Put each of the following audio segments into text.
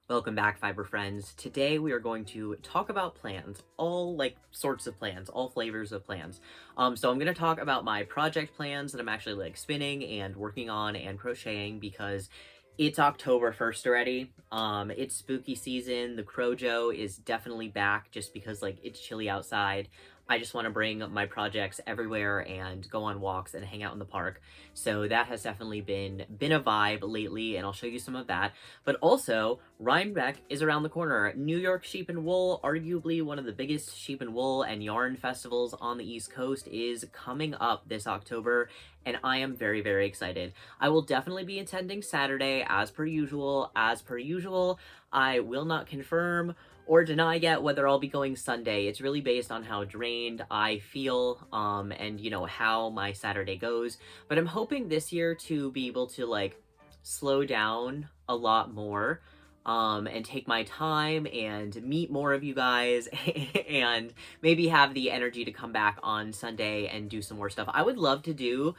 Welcome back, fiber friends. Today we are going to talk about plans, all sorts of plans, all flavors of plans. So I'm going to talk about my project plans that I'm actually spinning and working on and crocheting because it's October 1st already. It's spooky season. The Crojo is definitely back just because it's chilly outside. I just want to bring my projects everywhere and go on walks and hang out in the park. So that has definitely been a vibe lately, and I'll show you some of that. But also, Rhinebeck is around the corner. New York Sheep and Wool, arguably one of the biggest sheep and wool and yarn festivals on the East Coast, is coming up this October, and I am very, very excited. I will definitely be attending Saturday, as per usual. As per usual, I will not confirm or deny yet whether I'll be going Sunday. It's really based on how drained I feel, and how my Saturday goes. But I'm hoping this year to be able to slow down a lot more, and take my time and meet more of you guys and maybe have the energy to come back on Sunday and do some more stuff. I would love to do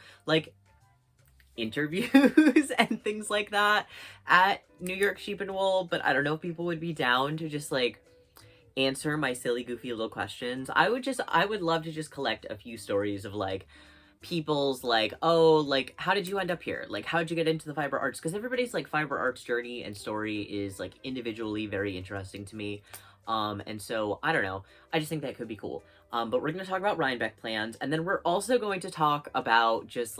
interviews and things like that at New York Sheep and Wool, but I don't know if people would be down to just answer my silly goofy little questions. I would love to just collect a few stories of people's how did you end up here, how did you get into the fiber arts, because everybody's fiber arts journey and story is individually very interesting to me. And so I don't know, I just think that could be cool. But we're going to talk about Rhinebeck plans, and then we're also going to talk about just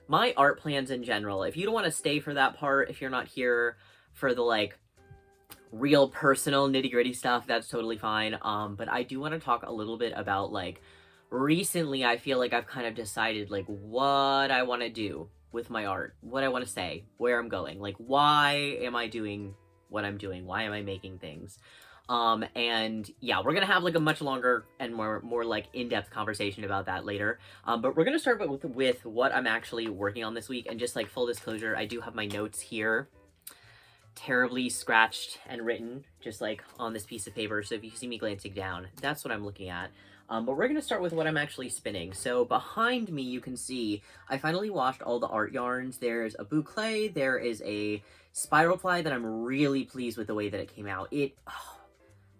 my art plans in general. If you don't want to stay for that part, if you're not here for the real personal nitty-gritty stuff, that's totally fine. But I do want to talk a little bit about recently I feel like I've kind of decided what I want to do with my art, what I want to say, where I'm going, why am I doing what I'm doing, why am I making things. And yeah, we're gonna have a much longer and more in-depth conversation about that later. But we're gonna start with what I'm actually working on this week. And just full disclosure, I do have my notes here, terribly scratched and written, just on this piece of paper. So if you see me glancing down, that's what I'm looking at. But we're gonna start with what I'm actually spinning. So behind me, you can see I finally washed all the art yarns. There's a boucle, there is a spiral ply that I'm really pleased with the way that it came out.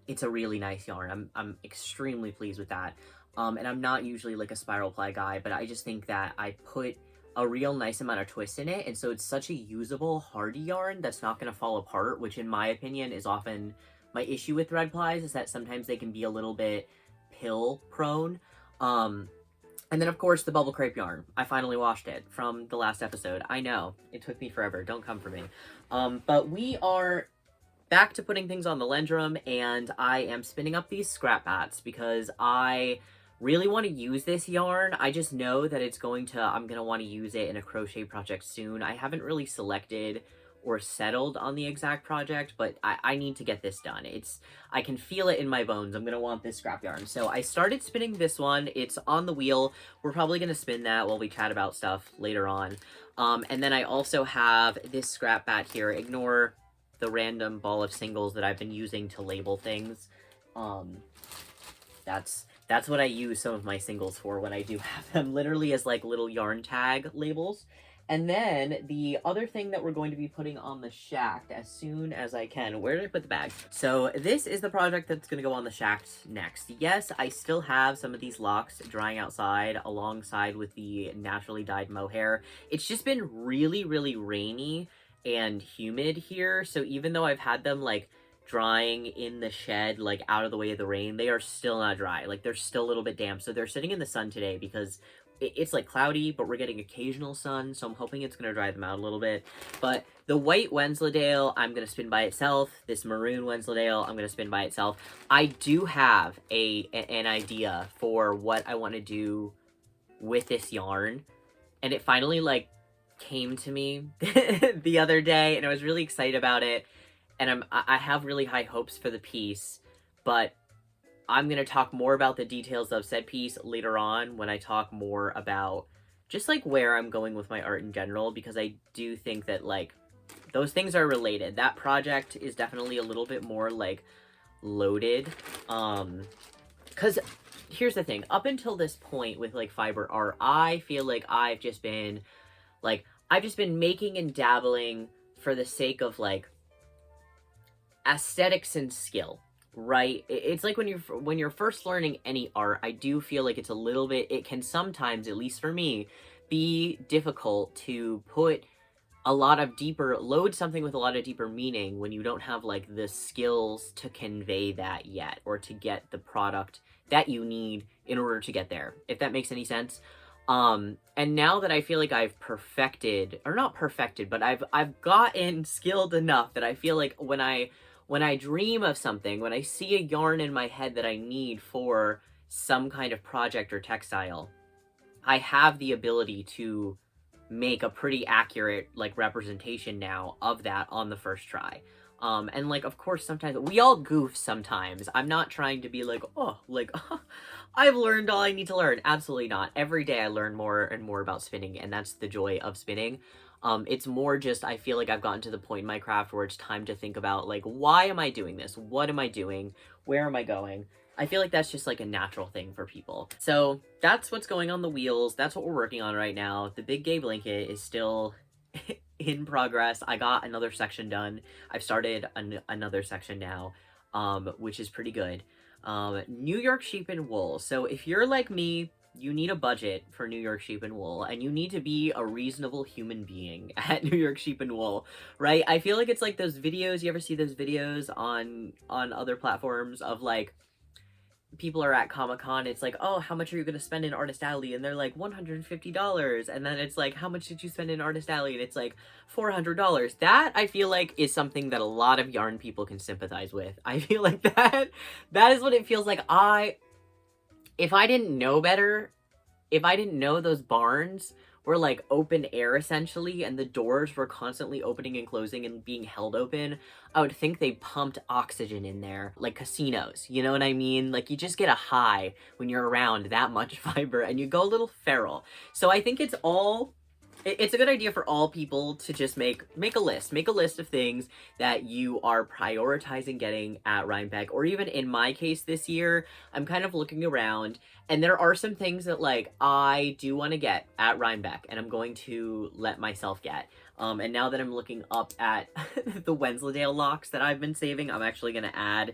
It's a really nice yarn. I'm extremely pleased with that. And I'm not usually a spiral ply guy, but I just think that I put a real nice amount of twist in it, and so it's such a usable, hardy yarn that's not going to fall apart, which in my opinion is often my issue with thread plies, is that sometimes they can be a little bit pill prone. And then of course the bubble crepe yarn. I finally washed it from the last episode. I know, it took me forever, don't come for me. But we are back to putting things on the Lendrum, and I am spinning up these scrap bats because I really want to use this yarn. I just know that I'm going to want to use it in a crochet project soon. I haven't really selected or settled on the exact project, but I need to get this done. I can feel it in my bones. I'm going to want this scrap yarn. So I started spinning this one. It's on the wheel. We're probably going to spin that while we chat about stuff later on. And then I also have this scrap bat here. Ignore the random ball of singles that I've been using to label things. That's what I use some of my singles for when I do have them, literally as little yarn tag labels. And then the other thing that we're going to be putting on the shaft as soon as I can. Where did I put the bag? So this is the project that's going to go on the shaft next. Yes, I still have some of these locks drying outside alongside with the naturally dyed mohair. It's just been really, really rainy and humid here, so even though I've had them drying in the shed out of the way of the rain, they are still not dry. They're still a little bit damp, so they're sitting in the sun today because it's cloudy, but we're getting occasional sun, so I'm hoping it's gonna dry them out a little bit. But the white Wensleydale I'm gonna spin by itself. This maroon Wensleydale I'm gonna spin by itself. I do have an idea for what I want to do with this yarn, and it finally came to me the other day, and I was really excited about it, and I have really high hopes for the piece, but I'm going to talk more about the details of said piece later on when I talk more about just where I'm going with my art in general, because I do think that those things are related. That project is definitely a little bit more loaded, because here's the thing, up until this point with fiber art, I feel I've just been making and dabbling for the sake of aesthetics and skill, right? It's like when you're first learning any art, I do feel like it's a little bit, it can sometimes, at least for me, be difficult to put a lot of deeper, load something with a lot of deeper meaning when you don't have like the skills to convey that yet, or to get the product that you need in order to get there, if that makes any sense. And now that I feel like I've perfected, or not perfected, but I've gotten skilled enough that I feel like when I dream of something, when I see a yarn in my head that I need for some kind of project or textile, I have the ability to make a pretty accurate like representation now of that on the first try. And like, of course, sometimes we all goof sometimes. I'm not trying to be like, oh, like, I've learned all I need to learn. Absolutely not. Every day I learn more and more about spinning, and that's the joy of spinning. It's more just, I feel like I've gotten to the point in my craft where it's time to think about, like, why am I doing this? What am I doing? Where am I going? I feel like that's just like a natural thing for people. So that's what's going on the wheels. That's what we're working on right now. The big gay blanket is still in progress. I got another section done. I've started another section now, which is pretty good. New York sheep and wool. So if you're like me, you need a budget for New York sheep and wool, and you need to be a reasonable human being at New York sheep and wool, right? I feel like it's like those videos, you ever see those videos on other platforms of like, people are at Comic-Con, it's like, oh, how much are you going to spend in Artist Alley? And they're like, $150. And then it's like, how much did you spend in Artist Alley? And it's like, $400. That, I feel like, is something that a lot of yarn people can sympathize with. I feel like that is what it feels like. If I didn't know better, if I didn't know those barns were like open air essentially, and the doors were constantly opening and closing and being held open, I would think they pumped oxygen in there, like casinos, you know what I mean? Like, you just get a high when you're around that much fiber, and you go a little feral. So I think it's a good idea for all people to just make a list of things that you are prioritizing getting at Rhinebeck. Or even in my case this year, I'm kind of looking around, and there are some things that like I do want to get at Rhinebeck, and I'm going to let myself get. And now that I'm looking up at the Wensleydale locks that I've been saving, I'm actually going to add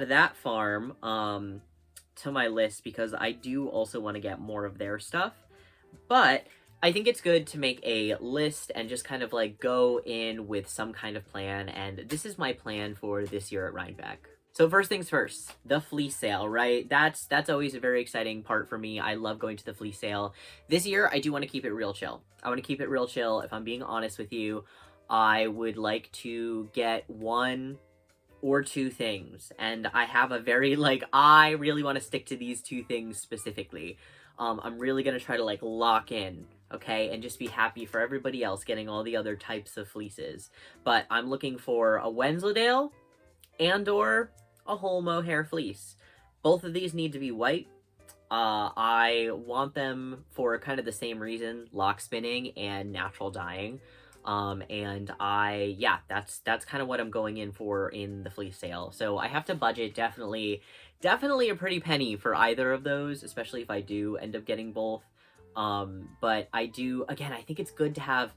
that farm to my list, because I do also want to get more of their stuff. But I think it's good to make a list and just kind of like go in with some kind of plan, and this is my plan for this year at Rhinebeck. So first things first, the fleece sale, right? That's always a very exciting part for me. I love going to the fleece sale. This year, I do want to keep it real chill. I want to keep it real chill. If I'm being honest with you, I would like to get one or two things, and I have a very like, I really want to stick to these two things specifically. I'm really gonna try to like lock in, okay, and just be happy for everybody else getting all the other types of fleeces. But I'm looking for a Wensleydale and or a whole mohair fleece. Both of these need to be white. I want them for kind of the same reason, lock spinning and natural dyeing. And that's kind of what I'm going in for in the fleece sale. So I have to budget definitely a pretty penny for either of those, especially if I do end up getting both. But I do, again, I think it's good to have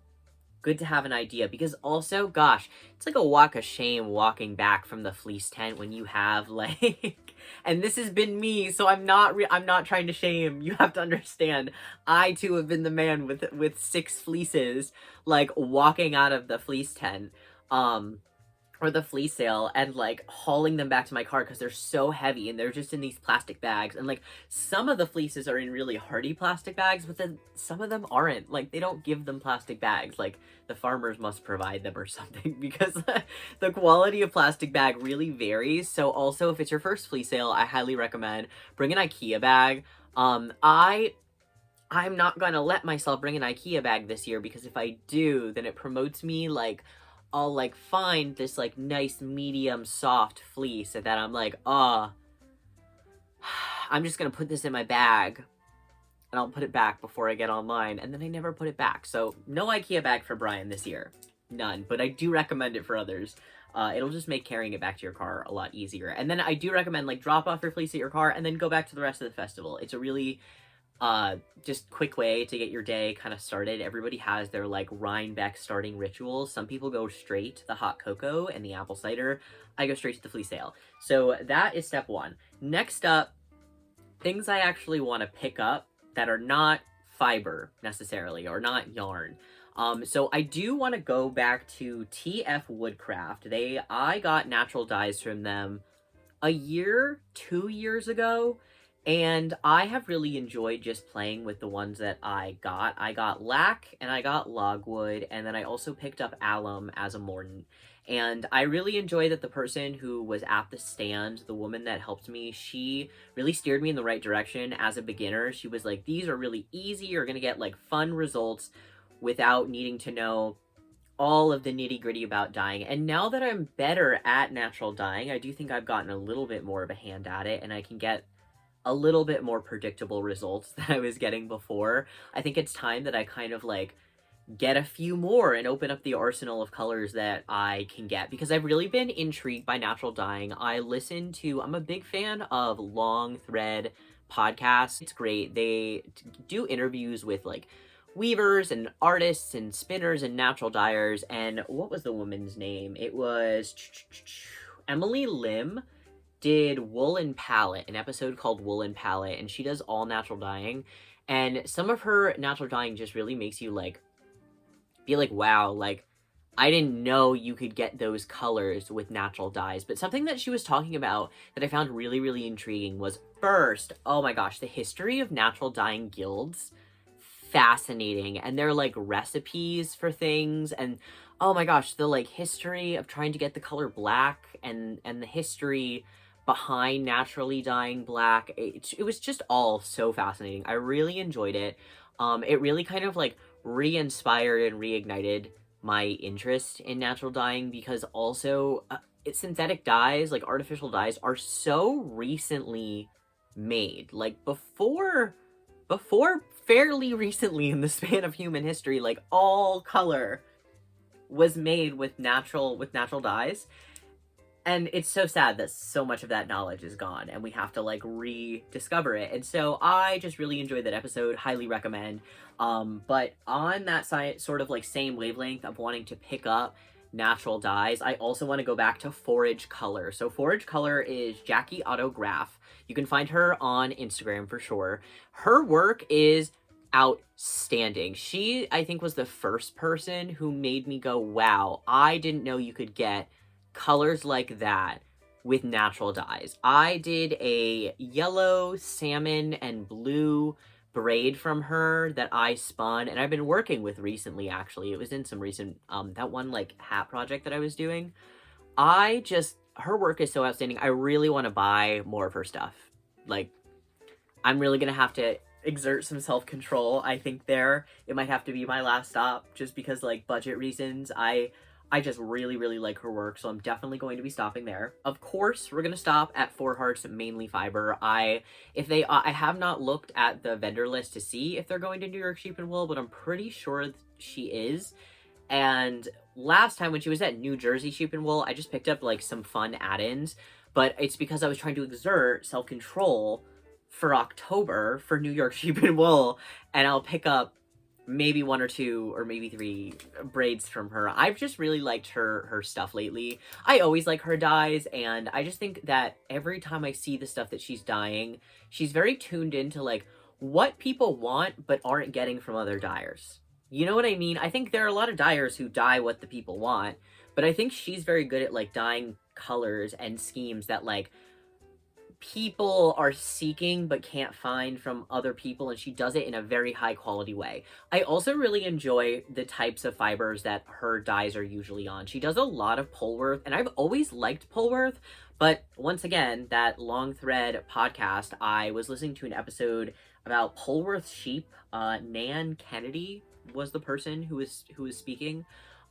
an idea, because also, gosh, it's like a walk of shame walking back from the fleece tent when you have like, and this has been me, so I'm not trying to shame. You have to understand, I too have been the man with 6 fleeces, like walking out of the fleece tent, or the fleece sale, and like hauling them back to my car because they're so heavy and they're just in these plastic bags. And like, some of the fleeces are in really hardy plastic bags, but then some of them aren't. Like, they don't give them plastic bags. Like, the farmers must provide them or something, because the quality of plastic bag really varies. So also, if it's your first fleece sale, I highly recommend bring an IKEA bag. I'm not gonna let myself bring an IKEA bag this year, because if I do, then it promotes me. Like, I'll like find this like nice medium soft fleece that I'm like, I'm just gonna put this in my bag and I'll put it back before I get online, and then I never put it back. So no IKEA bag for Brian this year. None. But I do recommend it for others. It'll just make carrying it back to your car a lot easier. And then I do recommend like drop off your fleece at your car and then go back to the rest of the festival. It's a really Just quick way to get your day kind of started. Everybody has their like Rhinebeck starting rituals. Some people go straight to the hot cocoa and the apple cider. I go straight to the fleece ale. So that is step one. Next up, things I actually want to pick up that are not fiber necessarily, or not yarn. So I do want to go back to TF Woodcraft. I got natural dyes from them a year, 2 years ago, and I have really enjoyed just playing with the ones that I got. I got lac and I got logwood, and then I also picked up alum as a mordant. And I really enjoy that the person who was at the stand, the woman that helped me, she really steered me in the right direction as a beginner. She was like, these are really easy, you're gonna get like fun results without needing to know all of the nitty gritty about dyeing. And now that I'm better at natural dyeing, I do think I've gotten a little bit more of a hand at it, and I can get a little bit more predictable results than I was getting before. I think it's time that I kind of like get a few more and open up the arsenal of colors that I can get, because I've really been intrigued by natural dyeing. I'm a big fan of Long Thread podcasts. It's great. They do interviews with like weavers and artists and spinners and natural dyers. And what was the woman's name? It was Emily Lim did Woolen Palette, an episode called Woolen Palette, and she does all natural dyeing. And some of her natural dyeing just really makes you like be like, wow, like I didn't know you could get those colors with natural dyes. But something that she was talking about that I found really, really intriguing was, first, oh my gosh, the history of natural dyeing guilds. Fascinating. And they're like recipes for things, and oh my gosh, the like history of trying to get the color black, and the history behind naturally dyeing black. It was just all so fascinating. I really enjoyed it. It really kind of like re-inspired and reignited my interest in natural dyeing, because also synthetic dyes, like artificial dyes, are so recently made. Like before fairly recently in the span of human history, like all color was made with natural dyes. And it's so sad that so much of that knowledge is gone, and we have to like rediscover it. And so I just really enjoyed that episode, highly recommend. But on that side, sort of like same wavelength of wanting to pick up natural dyes, I also want to go back to Forage Color. So Forage Color is Jackie Autograph. You can find her on Instagram for sure. Her work is outstanding. She, I think, was the first person who made me go, wow, I didn't know you could get colors like that with natural dyes. I did a yellow, salmon, and blue braid from her that I spun, and I've been working with recently, actually. It was in some recent, that one, like, hat project that I was doing. Her work is so outstanding. I really want to buy more of her stuff. Like, I'm really gonna have to exert some self-control, I think, there. It might have to be my last stop, just because, like, budget reasons. I just really, really like her work, so I'm definitely going to be stopping there. Of course, we're going to stop at Four Hearts Mainly Fiber. I have not looked at the vendor list to see if they're going to New York Sheep and Wool, but I'm pretty sure she is. And last time when she was at New Jersey Sheep and Wool, I just picked up like some fun add-ins, but it's because I was trying to exert self-control for October for New York Sheep and Wool, and I'll pick up maybe 1 or 2 or maybe 3 braids from her. I've just really liked her stuff lately. I always like her dyes, and I just think that every time I see the stuff that she's dyeing, she's very tuned into like what people want but aren't getting from other dyers. You know what I mean? I think there are a lot of dyers who dye what the people want, but I think she's very good at like dyeing colors and schemes that like people are seeking but can't find from other people, and she does it in a very high quality way. I also really enjoy the types of fibers that her dyes are usually on. She does a lot of Polworth, and I've always liked Polworth, but once again, that Long Thread podcast, I was listening to an episode about Polworth sheep. Nan Kennedy was the person who was speaking.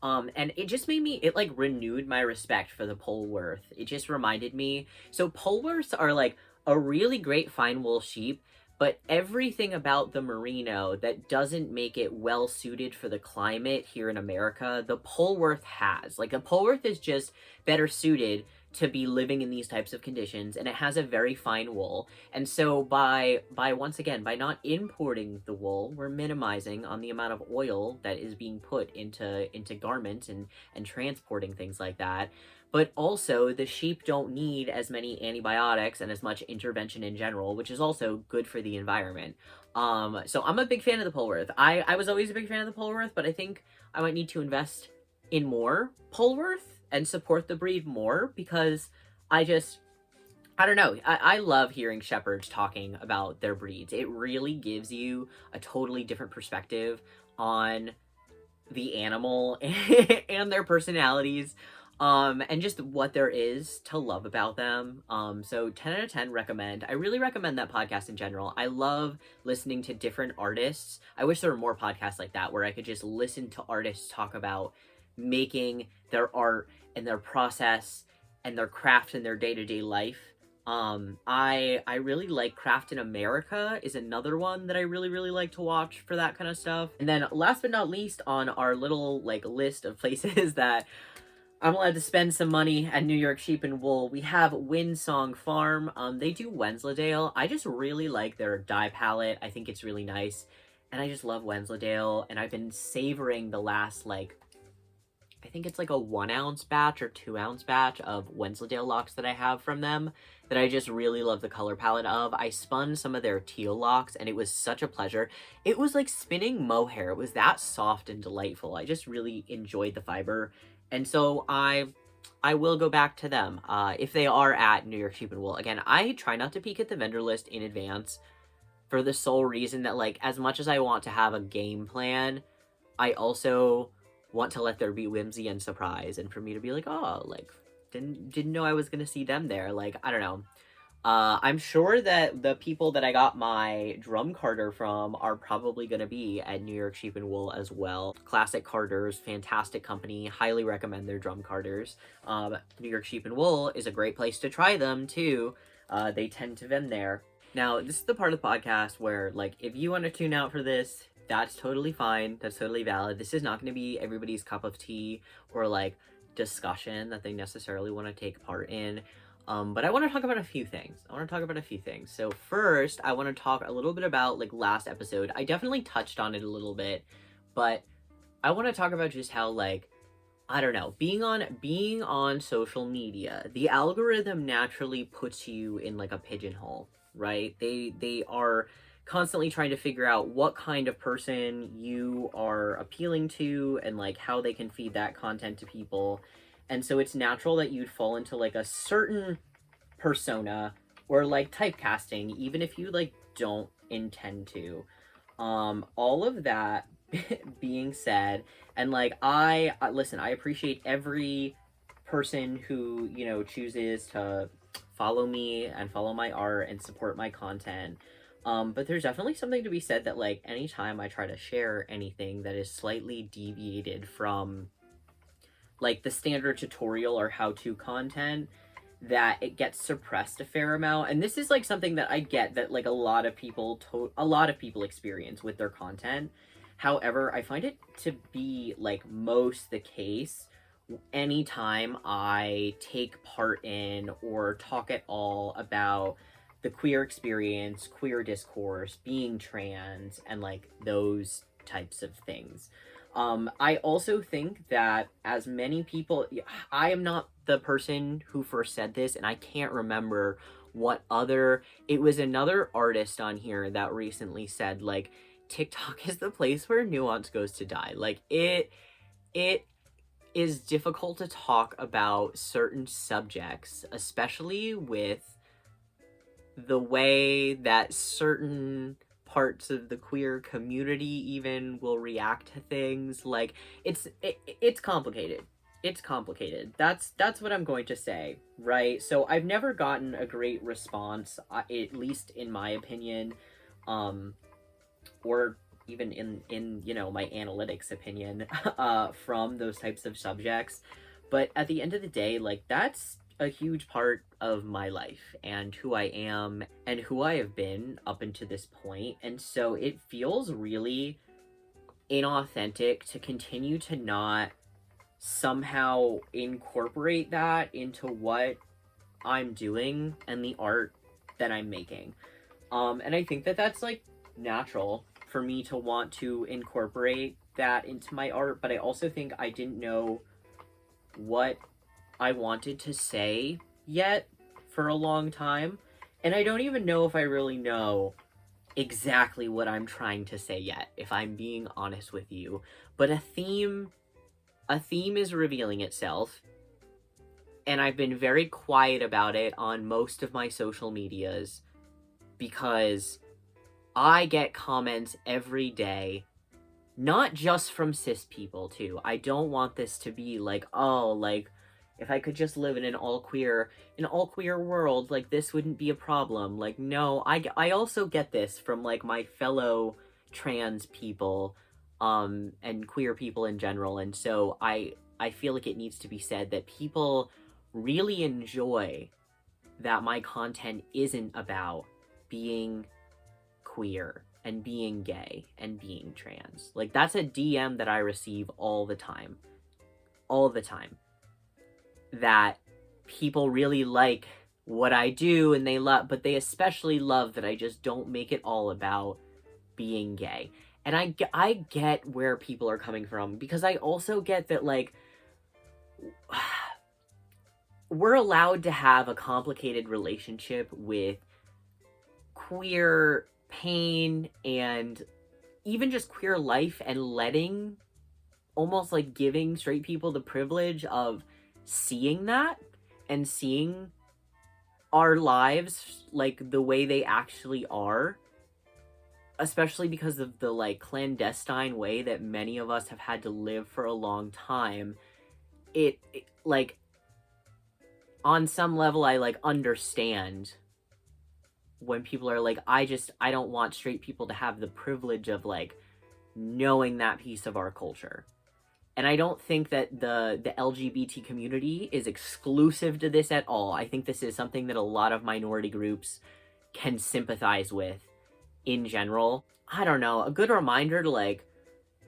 And it just it like renewed my respect for the Polworth. It just reminded me. So Polworths are like a really great fine wool sheep, but everything about the merino that doesn't make it well suited for the climate here in America, the Polworth has. Like the Polworth is just better suited to be living in these types of conditions, and it has a very fine wool. And so by once again, by not importing the wool, we're minimizing on the amount of oil that is being put into garments and transporting things like that. But also, the sheep don't need as many antibiotics and as much intervention in general, which is also good for the environment. So I'm a big fan of the Polworth. I was always a big fan of the Polworth, but I think I might need to invest in more Polworth and support the breed more, because I don't know. I love hearing shepherds talking about their breeds. It really gives you a totally different perspective on the animal and their personalities, and just what there is to love about them. So 10 out of 10 recommend. I really recommend that podcast in general. I love listening to different artists. I wish there were more podcasts like that where I could just listen to artists talk about making their art and their process and their craft in their day-to-day life. I really like Craft in America is another one that I really like to watch for that kind of stuff. And then last but not least, on our little like list of places that I'm allowed to spend some money at New York Sheep and Wool, we have Windsong Farm. They do Wensleydale. I just really like their dye palette. I think it's really nice. And I just love Wensleydale. And I've been savoring the last, like, I think it's like a 1 ounce batch or 2 ounce batch of Wensleydale locks that I have from them that I just really love the color palette of. I spun some of their teal locks and it was such a pleasure. It was like spinning mohair. It was that soft and delightful. I just really enjoyed the fiber. And so I will go back to them if they are at New York Sheep and Wool. Again, I try not to peek at the vendor list in advance for the sole reason that, like, as much as I want to have a game plan, I also want to let there be whimsy and surprise, and for me to be like, oh, like, didn't know I was gonna see them there. Like, I don't know. I'm sure that the people that I got my drum carder from are probably going to be at New York Sheep and Wool as well. Classic Carders, fantastic company. Highly recommend their drum carders. New York Sheep and Wool is a great place to try them too. They tend to vend there. Now, this is the part of the podcast where, like, if you want to tune out for this, that's totally fine. That's totally valid. This is not going to be everybody's cup of tea or, like, discussion that they necessarily want to take part in. But I want to talk about a few things. So first, I want to talk a little bit about, like, last episode. I definitely touched on it a little bit, but I want to talk about just how, like, I don't know, being on social media, the algorithm naturally puts you in, like, a pigeonhole, right? They are constantly trying to figure out what kind of person you are appealing to and, like, how they can feed that content to people. And so it's natural that you'd fall into, like, a certain persona or, like, typecasting, even if you, like, don't intend to. All of that being said, and, like, listen, I appreciate every person who, you know, chooses to follow me and follow my art and support my content. But there's definitely something to be said that, like, anytime I try to share anything that is slightly deviated from, like, the standard tutorial or how-to content, that it gets suppressed a fair amount. And this is, like, something that I get that, like, a lot of people experience with their content. However, I find it to be, like, most the case anytime I take part in or talk at all about the queer experience, queer discourse, being trans, and, like, those types of things. I also think that as many people, I am not the person who first said this, and I can't remember it was another artist on here that recently said, like, TikTok is the place where nuance goes to die. Like, it is difficult to talk about certain subjects, especially with the way that certain parts of the queer community even will react to things. Like, it's complicated. It's complicated. That's what I'm going to say, right? So I've never gotten a great response, at least in my opinion, or even in you know, my analytics opinion, from those types of subjects. But at the end of the day, like, that's a huge part of my life and who I am and who I have been up until this point. And so it feels really inauthentic to continue to not somehow incorporate that into what I'm doing and the art that I'm making. And I think that that's like natural for me to want to incorporate that into my art, but I also think I didn't know what I wanted to say yet for a long time. And I don't even know if I really know exactly what I'm trying to say yet, if I'm being honest with you. But a theme is revealing itself, and I've been very quiet about it on most of my social medias because I get comments every day, not just from cis people too. I don't want this to be like, oh, like, if I could just live in an all queer world, like, this wouldn't be a problem. Like, no, I also get this from like my fellow trans people, and queer people in general. And so I feel like it needs to be said that people really enjoy that my content isn't about being queer and being gay and being trans. Like, that's a DM that I receive all the time. All the time. That people really like what I do, and they love, but they especially love that I just don't make it all about being gay. And I get where people are coming from, because I also get that, like, we're allowed to have a complicated relationship with queer pain and even just queer life, and letting, almost like giving straight people the privilege of seeing that and seeing our lives like the way they actually are, especially because of the like clandestine way that many of us have had to live for a long time. It like, on some level, I like understand when people are like, I don't want straight people to have the privilege of like knowing that piece of our culture. And I don't think that the LGBT community is exclusive to this at all. I think this is something that a lot of minority groups can sympathize with in general. I don't know, a good reminder to like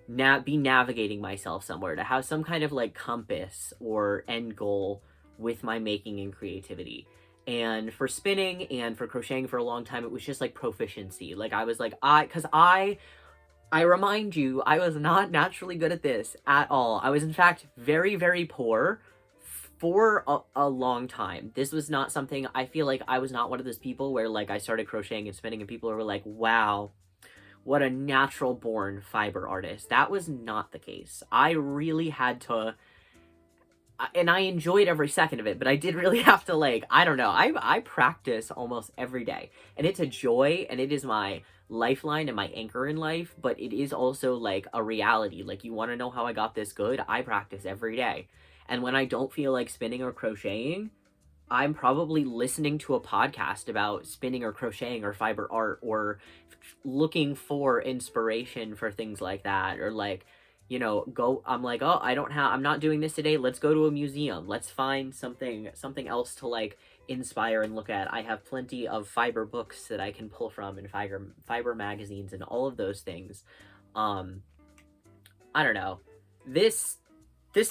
be navigating myself somewhere, to have some kind of like compass or end goal with my making and creativity. And for spinning and for crocheting for a long time, it was just like proficiency. Like, I was like, I remind you, I was not naturally good at this at all. I was, in fact, very, very poor for a long time. This was not something, I feel like I was not one of those people where, like, I started crocheting and spinning and people were like, wow, what a natural born fiber artist. That was not the case. I really had to, and I enjoyed every second of it, but I did really have to, like, I don't know, I practice almost every day. And it's a joy, and it is my lifeline and my anchor in life, but it is also like a reality. Like, you want to know how I got this good? I practice every day. And when I don't feel like spinning or crocheting, I'm probably listening to a podcast about spinning or crocheting or fiber art, or looking for inspiration for things like that, or like, you know, I'm like, oh, I'm not doing this today, let's go to a museum, let's find something else to like inspire and look at. I have plenty of fiber books that I can pull from, and fiber magazines and all of those things. I don't know, this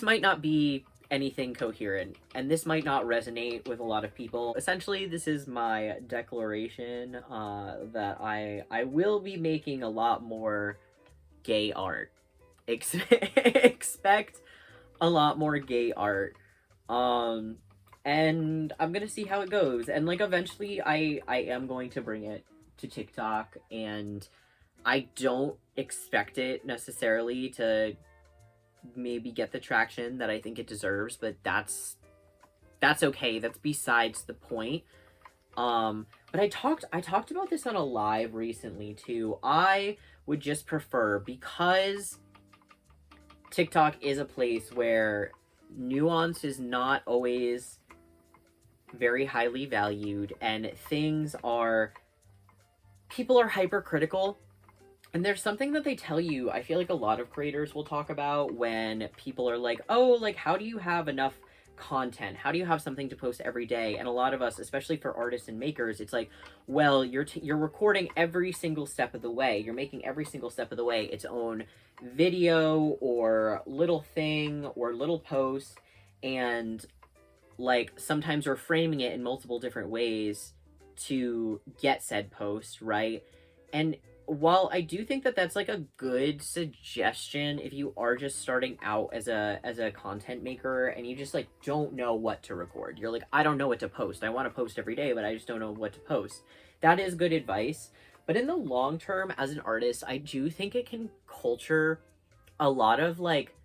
might not be anything coherent, and this might not resonate with a lot of people. Essentially, this is my declaration that I will be making a lot more gay art. Expect a lot more gay art. And I'm gonna see how it goes. And like, eventually I am going to bring it to TikTok, and I don't expect it necessarily to maybe get the traction that I think it deserves, but that's okay. That's besides the point. But I talked about this on a live recently too. I would just prefer, because TikTok is a place where nuance is not always very highly valued, and people are hypercritical. And there's something that they tell you, I feel like a lot of creators will talk about when people are like, oh, like, how do you have enough content? How do you have something to post every day? And a lot of us, especially for artists and makers, it's like, well, you're recording every single step of the way. You're making every single step of the way its own video or little thing or little post, and like sometimes we're framing it in multiple different ways to get said post, right? And while I do think that that's like a good suggestion if you are just starting out as a content maker and you just like don't know what to record. You're like, I don't know what to post. I want to post every day, but I just don't know what to post. That is good advice. But in the long term, as an artist, I do think it can culture a lot of like,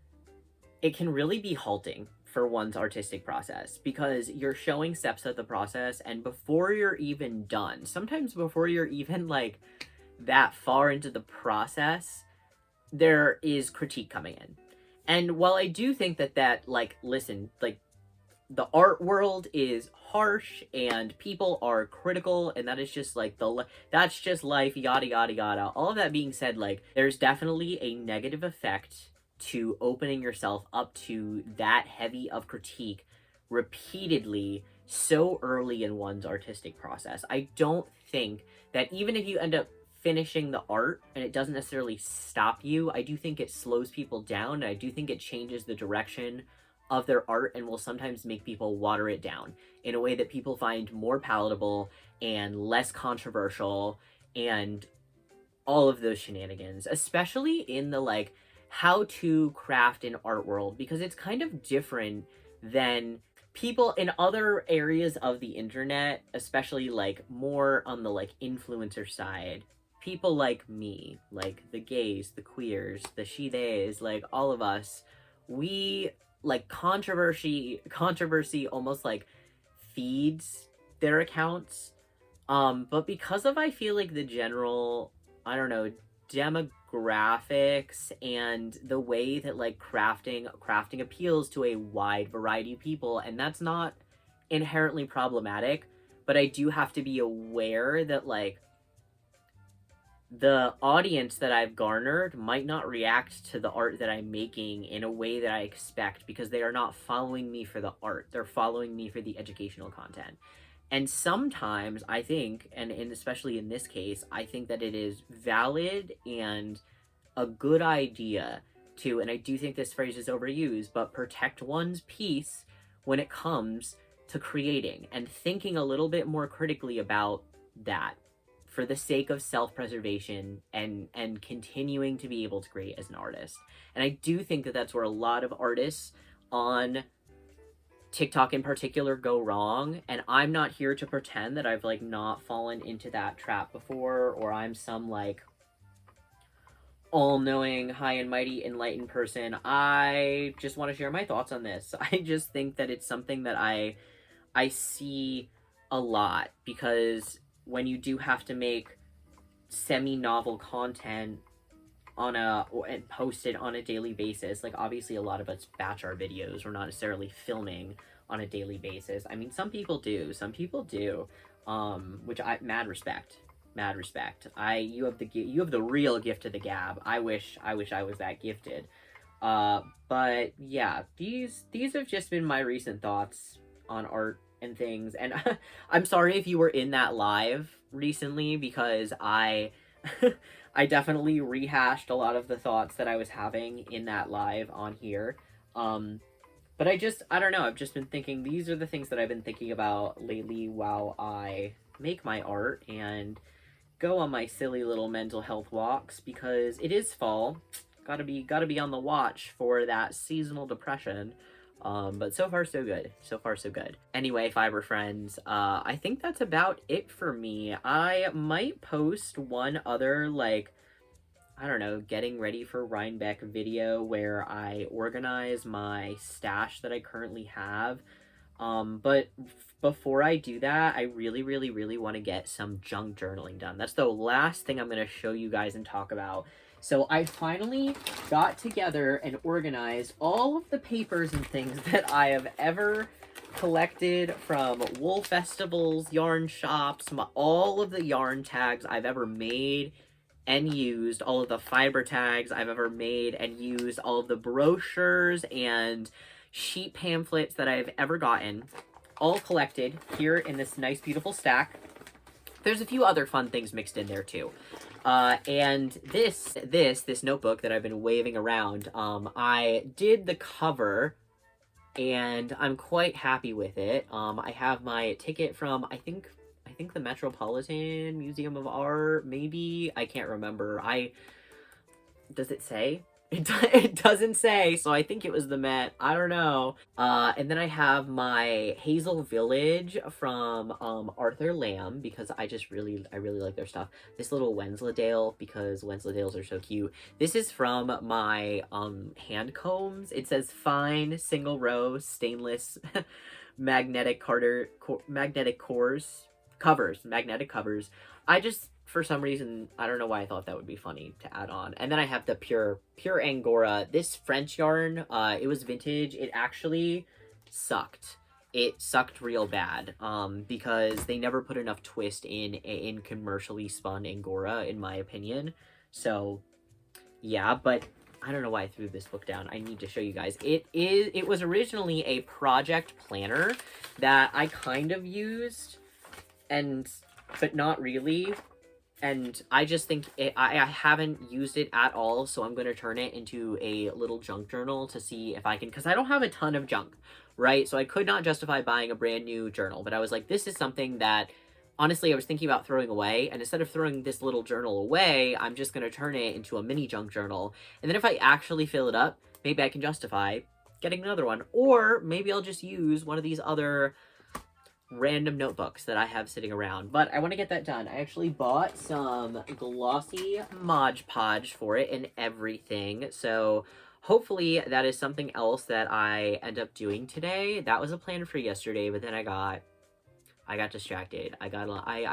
it can really be halting for one's artistic process because you're showing steps of the process, and before you're even done, sometimes before you're even like that far into the process, there is critique coming in. And while I do think that like, listen, like the art world is harsh and people are critical, and that is just like that's just life, yada yada yada. All of that being said, like there's definitely a negative effect to opening yourself up to that heavy of critique repeatedly so early in one's artistic process. I don't think that even if you end up finishing the art and it doesn't necessarily stop you, I do think it slows people down, and I do think it changes the direction of their art and will sometimes make people water it down in a way that people find more palatable and less controversial and all of those shenanigans, especially in the like how to craft an art world, because it's kind of different than people in other areas of the internet, especially like more on the like influencer side. People like me, like the gays, the queers, the she theys, like all of us, we like controversy almost like feeds their accounts. But because of, I feel like the general, I don't know, demographics and the way that like crafting appeals to a wide variety of people, and that's not inherently problematic, but I do have to be aware that like the audience that I've garnered might not react to the art that I'm making in a way that I expect, because they are not following me for the art. They're following me for the educational content. And sometimes I think, and especially in this case, I think that it is valid and a good idea to, and I do think this phrase is overused, but protect one's peace when it comes to creating and thinking a little bit more critically about that, for the sake of self-preservation and continuing to be able to create as an artist. And I do think that that's where a lot of artists on TikTok in particular go wrong, and I'm not here to pretend that I've like not fallen into that trap before, or I'm some like all-knowing, high and mighty, enlightened person. I just want to share my thoughts on this. I just think that it's something that I see a lot, because when you do have to make semi-novel content and post it on a daily basis, like obviously a lot of us batch our videos. We're not necessarily filming on a daily basis. I mean, some people do, which mad respect. You have the real gift of the gab. I wish I was that gifted. But yeah, these have just been my recent thoughts on art and things, and I'm sorry if you were in that live recently, because I definitely rehashed a lot of the thoughts that I was having in that live on here. But I don't know, I've just been thinking, these are the things that I've been thinking about lately while I make my art and go on my silly little mental health walks, because it is fall. Gotta be on the watch for that seasonal depression. But so far so good. Anyway, fiber friends, I think that's about it for me. I might post one other, like, I don't know, getting ready for Rhinebeck video where I organize my stash that I currently have. But before I do that, I really want to get some junk journaling done. That's the last thing I'm going to show you guys and talk about. So I finally got together and organized all of the papers and things that I have ever collected from wool festivals, yarn shops, all of the yarn tags I've ever made and used, all of the fiber tags I've ever made and used, all of the brochures and sheet pamphlets that I've ever gotten, all collected here in this nice, beautiful stack. There's a few other fun things mixed in there too. And this notebook that I've been waving around, I did the cover and I'm quite happy with it. I have my ticket from, I think the Metropolitan Museum of Art, maybe? I can't remember. Does it say? It doesn't say, so I think it was the Met. I don't know. And then I have my Hazel Village from Arthur Lamb, because I really like their stuff. This little Wensleydale, because Wensleydales are so cute. This is from my hand combs. It says fine single row stainless magnetic covers. I just, for some reason, I don't know why I thought that would be funny to add on. And then I have the pure Angora. This French yarn, it was vintage. It actually sucked. It sucked real bad, because they never put enough twist in commercially spun Angora, in my opinion. So, yeah, but I don't know why I threw this book down. I need to show you guys. It was originally a project planner that I kind of used, but not really. And I just think I haven't used it at all, so I'm going to turn it into a little junk journal to see if I can, because I don't have a ton of junk, right? So I could not justify buying a brand new journal, but I was like, this is something that, honestly, I was thinking about throwing away, and instead of throwing this little journal away, I'm just going to turn it into a mini junk journal, and then if I actually fill it up, maybe I can justify getting another one, or maybe I'll just use one of these other random notebooks that I have sitting around. But I want to get that done. I actually bought some glossy Mod Podge for it and everything, so hopefully that is something else that I end up doing today. That was a plan for yesterday, but then I got distracted. I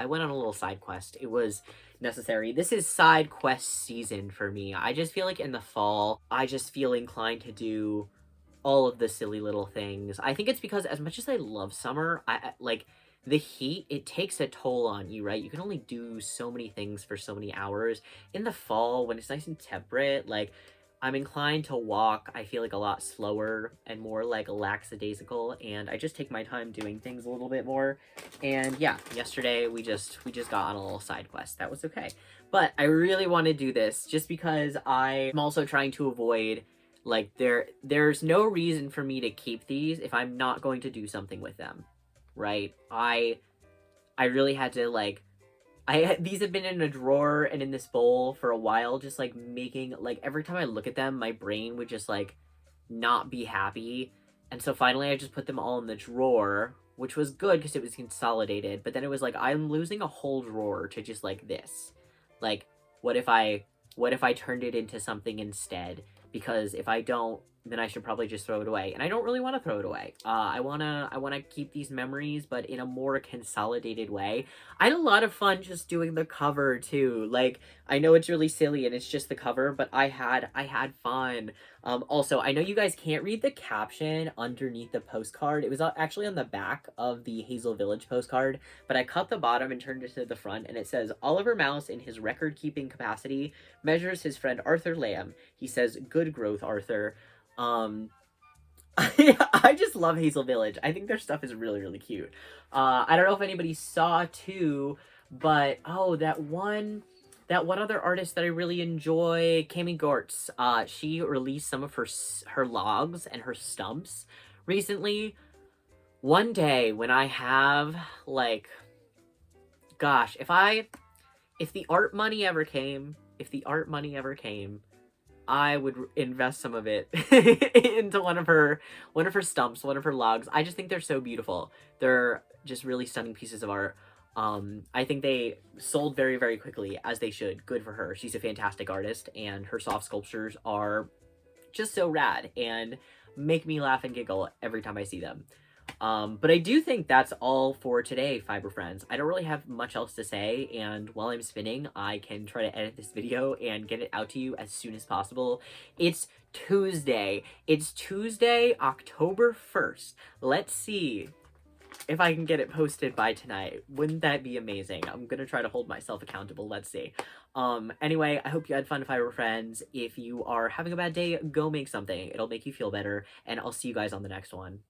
went on a little side quest. It was necessary. This is side quest season for me. I just feel like in the fall, I just feel inclined to do all of the silly little things. I think it's because as much as I love summer, I like the heat, it takes a toll on you, right? You can only do so many things for so many hours. In the fall, when it's nice and temperate, like, I'm inclined to walk, I feel like, a lot slower and more like lackadaisical, and I just take my time doing things a little bit more. And yeah, yesterday we just got on a little side quest. That was okay. But I really want to do this just because I'm also trying to avoid, like, there's no reason for me to keep these if I'm not going to do something with them, right? I really had to, like, these have been in a drawer and in this bowl for a while, just, like, making, like, every time I look at them, my brain would just, like, not be happy. And so finally I just put them all in the drawer, which was good because it was consolidated. But then it was like, I'm losing a whole drawer to just, like, this. Like, what if I turned it into something instead? Because if I don't, then I should probably just throw it away. And I don't really want to throw it away. I wanna keep these memories, but in a more consolidated way. I had a lot of fun just doing the cover too. Like, I know it's really silly and it's just the cover, but I had fun. Also, I know you guys can't read the caption underneath the postcard. It was actually on the back of the Hazel Village postcard, but I cut the bottom and turned it to the front, and it says, Oliver Mouse, in his record-keeping capacity, measures his friend Arthur Lamb. He says, good growth, Arthur. I just love Hazel Village. I think their stuff is really, really cute. I don't know if anybody saw too, but that one other artist that I really enjoy, Cami Gortz. She released some of her logs and her stumps recently. One day when I have, like, gosh, if the art money ever came, I would invest some of it into one of her stumps, one of her logs. I just think they're so beautiful. They're just really stunning pieces of art. I think they sold very, very quickly, as they should. Good for her. She's a fantastic artist, and her soft sculptures are just so rad and make me laugh and giggle every time I see them. But I do think that's all for today, Fiber Friends. I don't really have much else to say, and while I'm spinning, I can try to edit this video and get it out to you as soon as possible. It's Tuesday. It's Tuesday, October 1st. Let's see if I can get it posted by tonight. Wouldn't that be amazing? I'm gonna try to hold myself accountable. Let's see. Anyway, I hope you had fun Fiverr friends. If you are having a bad day, go make something. It'll make you feel better, and I'll see you guys on the next one.